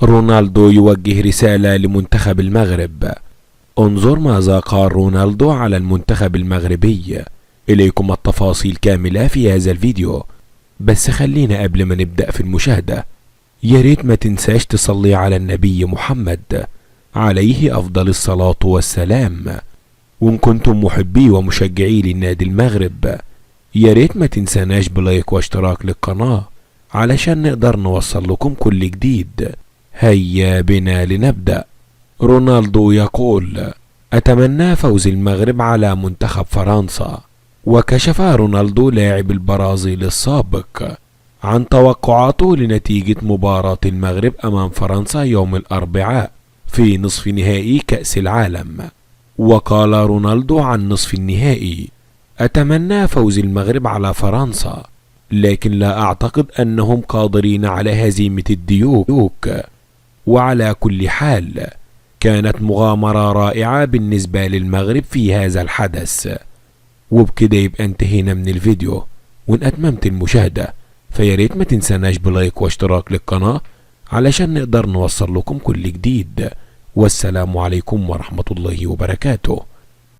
رونالدو يوجه رسالة لمنتخب المغرب. انظر ماذا قال رونالدو على المنتخب المغربي. إليكم التفاصيل كاملة في هذا الفيديو، بس خلينا قبل ما نبدأ في المشاهدة ياريت ما تنساش تصلي على النبي محمد عليه أفضل الصلاة والسلام. وإن كنتم محبي ومشجعي للنادي المغرب ياريت ما تنساناش بلايك واشتراك للقناة علشان نقدر نوصل لكم كل جديد. هيا بنا لنبدأ. رونالدو يقول: أتمنى فوز المغرب على منتخب فرنسا. وكشف رونالدو لاعب البرازيل السابق عن توقعاته لنتيجة مباراة المغرب أمام فرنسا يوم الأربعاء في نصف نهائي كأس العالم. وقال رونالدو عن نصف النهائي: أتمنى فوز المغرب على فرنسا، لكن لا أعتقد أنهم قادرين على هزيمة الديوك. وعلى كل حال كانت مغامرة رائعة بالنسبة للمغرب في هذا الحدث. وبكده يبقى انتهينا من الفيديو. وإن أتممت المشاهدة فياريت ما تنساناش بلايك واشتراك للقناة علشان نقدر نوصل لكم كل جديد. والسلام عليكم ورحمة الله وبركاته.